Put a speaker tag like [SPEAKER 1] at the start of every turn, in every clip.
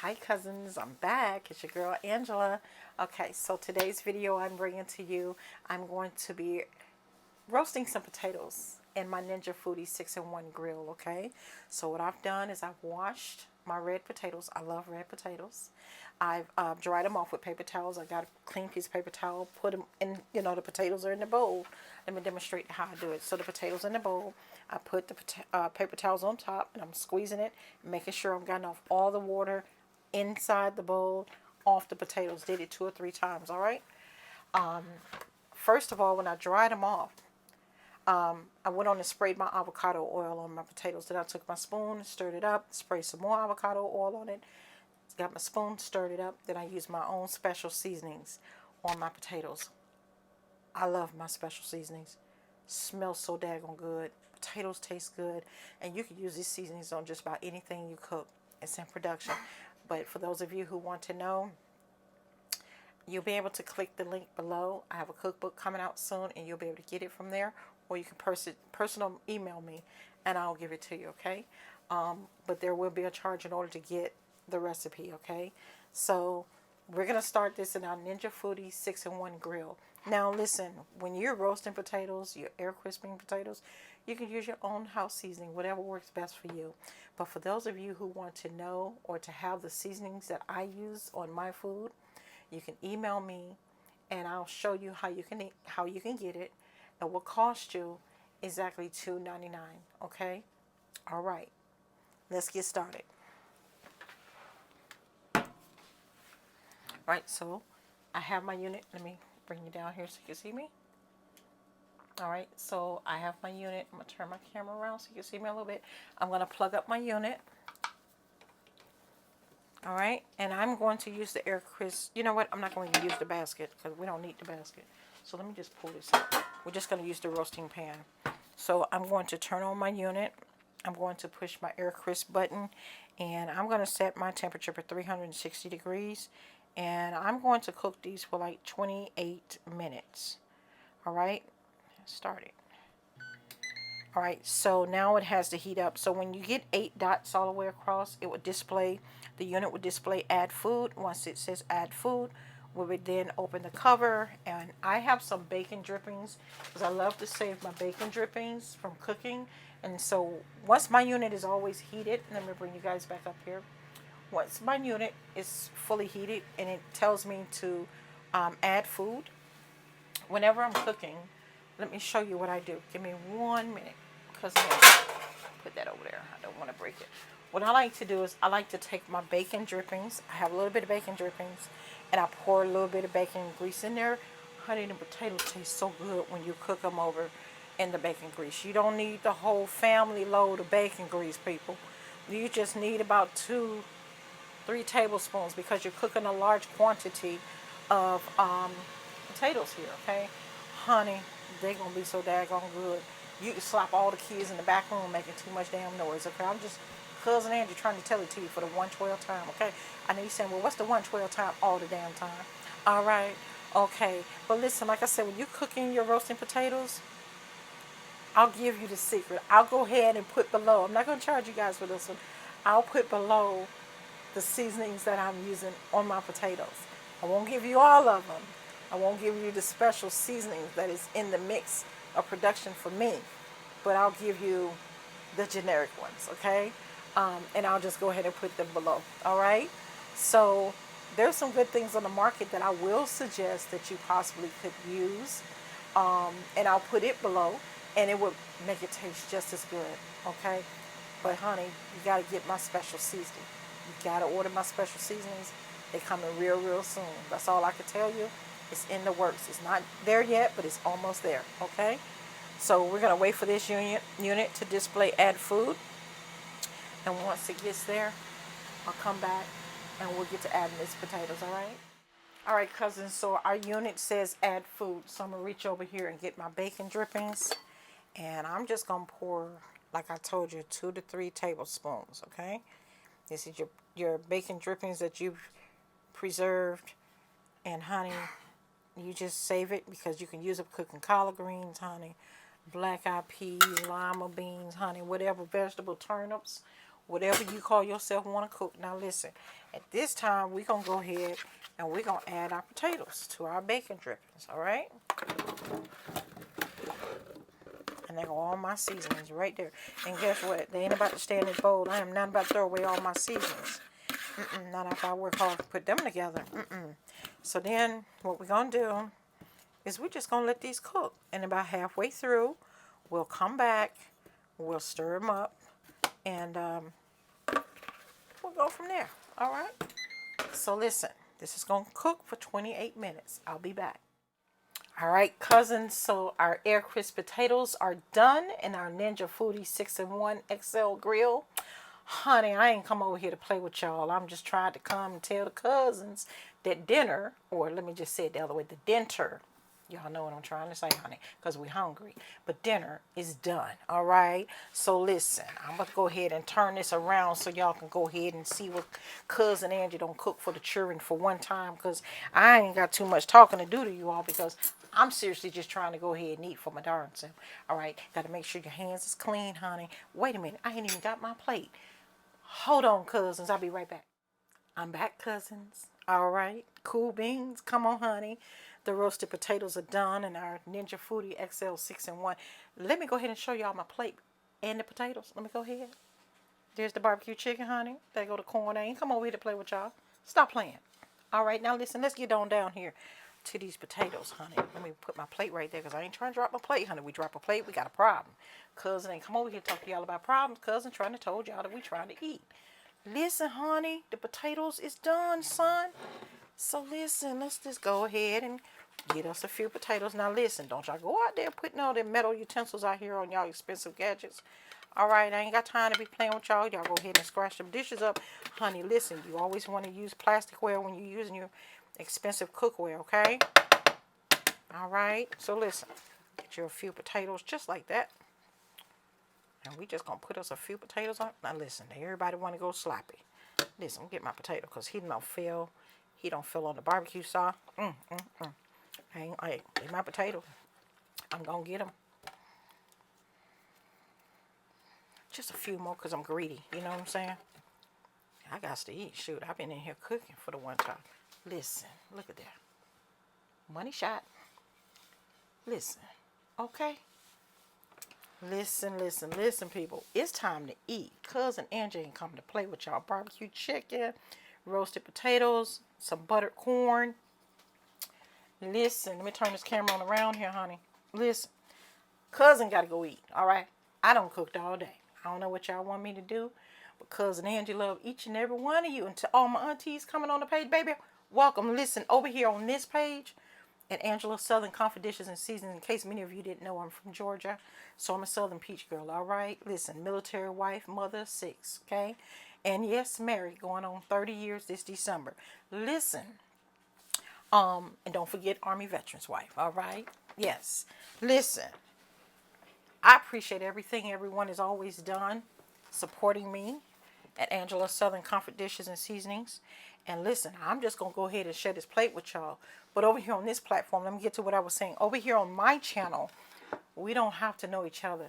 [SPEAKER 1] Hi cousins, I'm back. It's your girl Angela. Okay, so today's video I'm bringing to you, I'm going to be roasting some potatoes in my Ninja Foodi 6-in-1 grill, okay? So what I've done is I've washed my red potatoes. I love red potatoes. I've dried them off with paper towels. I got a clean piece of paper towel, put them in, the potatoes are in the bowl. Let me demonstrate how I do it. So the potatoes in the bowl, I put the paper towels on top, and I'm squeezing it, making sure I'm getting off all the water inside the bowl, off the potatoes. Did it 2 or 3 times, all right? First of all, when I dried them off, I went on and sprayed my avocado oil on my potatoes. Then I took my spoon, stirred it up, sprayed some more avocado oil on it, got my spoon, stirred it up. Then I used my own special seasonings on my potatoes. I love my special seasonings. Smells so daggone good. Potatoes taste good. And you can use these seasonings on just about anything you cook. It's in production. But for those of you who want to know, you'll be able to click the link below. I have a cookbook coming out soon, and you'll be able to get it from there. Or you can personal email me, and I'll give it to you, okay? But there will be a charge in order to get the recipe, okay? So we're going to start this in our Ninja Foodi 6-in-1 grill. Now listen, when you're roasting potatoes, you're air crisping potatoes, you can use your own house seasoning, whatever works best for you. But for those of you who want to know or to have the seasonings that I use on my food, you can email me, and I'll show you how you can get it. It will cost you exactly $2.99. Okay? All right. Let's get started. All right. So I have my unit. Let me bring you down here so you can see me. All right. So I have my unit. I'm gonna turn my camera around so you can see me a little bit. I'm gonna plug up my unit. All right, and I'm going to use the air crisp. You know what? I'm not going to use the basket because we don't need the basket. So let me just pull this out. We're just going to use the roasting pan. So I'm going to turn on my unit. I'm going to push my air crisp button, and I'm going to set my temperature for 360 degrees. And I'm going to cook these for like 28 minutes. All right, start it. All right, so now it has to heat up. So when you get 8 dots all the way across, it would display, the unit would display add food. Once it says add food, we would then open the cover. And I have some bacon drippings because I love to save my bacon drippings from cooking. And so once my unit is always heated, let me bring you guys back up here. Once my unit is fully heated and it tells me to add food, whenever I'm cooking, let me show you what I do. Give me 1 minute, because I'm going to put that over there. I don't want to break it. What I like to do is I like to take my bacon drippings. I have a little bit of bacon drippings, and I pour a little bit of bacon grease in there. Honey, the potatoes taste so good when you cook them over in the bacon grease. You don't need the whole family load of bacon grease, people. You just need about 2-3 tablespoons because you're cooking a large quantity of potatoes here, okay? Honey, they're going to be so daggone good. You can slap all the kids in the back room making too much damn noise, okay? I'm just, Cousin Angie, trying to tell it to you for the 112 time, okay? I know you're saying, well, what's the 112 time? All the damn time. All right, okay. But listen, like I said, when you're cooking your roasting potatoes, I'll give you the secret. I'll go ahead and put below. I'm not going to charge you guys for this one. I'll put below the seasonings that I'm using on my potatoes. I won't give you all of them. I won't give you the special seasonings that is in the mix of production for me, but I'll give you the generic ones, okay? And I'll just go ahead and put them below, all right? So there's some good things on the market that I will suggest that you possibly could use, and I'll put it below, and it would make it taste just as good, okay? But honey, you gotta get my special seasoning. You gotta order my special seasonings. They come in real soon. That's all I can tell you. It's in the works. It's not there yet, but it's almost there, okay? So we're going to wait for this unit to display add food. And once it gets there, I'll come back and we'll get to adding these potatoes, all right? All right, cousins, so our unit says add food. So I'm going to reach over here and get my bacon drippings. And I'm just going to pour, like I told you, 2 to 3 tablespoons, okay? This is your bacon drippings that you've preserved. And, honey, you just save it because you can use it for cooking collard greens, honey, black-eyed peas, lima beans, honey, whatever, vegetable turnips, whatever you call yourself want to cook. Now, listen, at this time, we're going to go ahead and we're going to add our potatoes to our bacon drippings, all right? And there go all my seasonings right there. And guess what? They ain't about to stay in this bowl. I am not about to throw away all my seasonings. Not after I work hard to put them together. So then what we're going to do is we're just going to let these cook. And about halfway through, we'll come back, we'll stir them up, and we'll go from there. All right? So listen, this is going to cook for 28 minutes. I'll be back. All right, cousins, so our air crisp potatoes are done in our Ninja Foodi 6-in-1 XL grill. Honey, I ain't come over here to play with y'all. I'm just trying to come and tell the cousins that dinner, or let me just say it the other way, the dinner, y'all know what I'm trying to say, honey, because we're hungry. But dinner is done, all right? So listen, I'm going to go ahead and turn this around so y'all can go ahead and see what Cousin Angie don't cook for the children for one time, because I ain't got too much talking to do to you all, because I'm seriously just trying to go ahead and eat for my darn self. All right, got to make sure your hands is clean, honey. Wait a minute, I ain't even got my plate. Hold on, cousins, I'll be right back. I'm back, cousins. All right, cool beans. Come on, honey. The roasted potatoes are done in our Ninja Foodi XL 6-in-1. Let me go ahead and show y'all my plate and the potatoes. Let me go ahead. There's the barbecue chicken, honey. There go the corn. I ain't come over here to play with y'all. Stop playing. All right, now listen, let's get on down here to these potatoes, honey. Let me put my plate right there because I ain't trying to drop my plate, honey. We drop a plate, we got a problem. Cousin ain't come over here to talk to y'all about problems. Cousin trying to told y'all that we trying to eat. Listen, honey, the potatoes is done, son. So listen, let's just go ahead and get us a few potatoes. Now listen, don't y'all go out there putting all them metal utensils out here on y'all expensive gadgets. All right, I ain't got time to be playing with y'all. Y'all go ahead and scratch them dishes up. Honey, listen, you always want to use plasticware when you're using your expensive cookware, okay? All right, so listen, get you a few potatoes just like that. And we just gonna put us a few potatoes on. Now listen, everybody want to go sloppy. Listen, get my potato because he don't feel on the barbecue sauce. Hey, get my potato. I'm gonna get them. Just a few more because I'm greedy. You know what I'm saying? I got to eat. Shoot, I've been in here cooking for the one time. Listen, look at that. Money shot. Listen, okay? Listen, people. It's time to eat. Cousin Angie ain't come to play with y'all. Barbecue chicken, roasted potatoes, some buttered corn. Listen, let me turn this camera on around here, honey. Listen, cousin got to go eat, all right? I don't cooked all day. I don't know what y'all want me to do, but Cousin Angie love each and every one of you. And to all my aunties coming on the page, baby, welcome. Listen, over here on this page, at Angela Southern Comfort Dishes and Seasonings, in case many of you didn't know, I'm from Georgia, so I'm a Southern Peach girl, all right? Listen, military wife, mother of 6, okay? And yes, married, going on 30 years this December. Listen, and don't forget Army Veterans wife, all right? Yes, listen, I appreciate everything everyone has always done, supporting me at Angela Southern Comfort Dishes and Seasonings. And listen, I'm just going to go ahead and share this plate with y'all. But over here on this platform, let me get to what I was saying. Over here on my channel, we don't have to know each other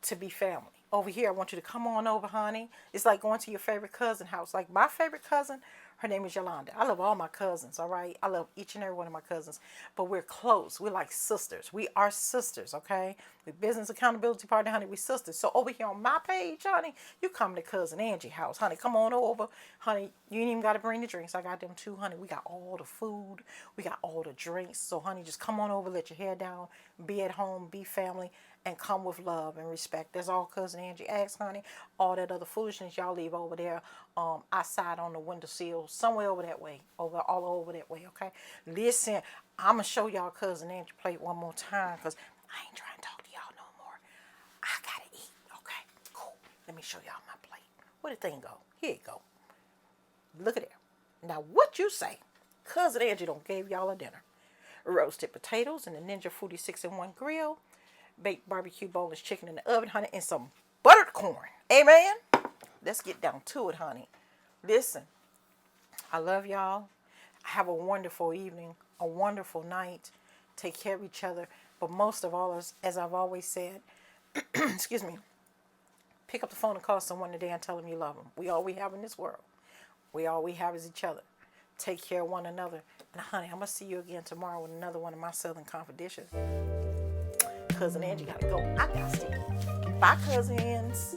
[SPEAKER 1] to be family. Over here, I want you to come on over, honey. It's like going to your favorite cousin house. Like my favorite cousin, her name is Yolanda. I love all my cousins, all right? I love each and every one of my cousins. But we're close. We're like sisters. We are sisters, okay? The business accountability partner, honey, we sisters. So over here on my page, honey, you come to Cousin Angie house. Honey, come on over. Honey, you ain't even got to bring the drinks. I got them too, honey. We got all the food. We got all the drinks. So, honey, just come on over, let your hair down, be at home, be family, and come with love and respect. That's all Cousin Angie asks, honey. All that other foolishness y'all leave over there outside on the windowsill, somewhere over that way, all over that way, okay? Listen, I'm going to show y'all Cousin Angie plate one more time because I ain't trying to talk to y'all no more. I got to eat, okay? Cool. Let me show y'all my plate. Where the thing go? Here it go. Look at there. Now, what you say? Cousin Angie don't gave y'all a dinner. Roasted potatoes in the Ninja Foodi 6-in-1 grill. Baked barbecue boneless chicken in the oven, honey, and some buttered corn. Amen? Let's get down to it, honey. Listen, I love y'all. Have a wonderful evening, a wonderful night. Take care of each other. But most of all, as I've always said, excuse me, pick up the phone and call someone today and tell them you love them. All we have in this world. All we have is each other. Take care of one another. And honey, I'm going to see you again tomorrow with another one of my Southern Comfort dishes. Cousin Angie got to go. I got to see you. Bye, cousins.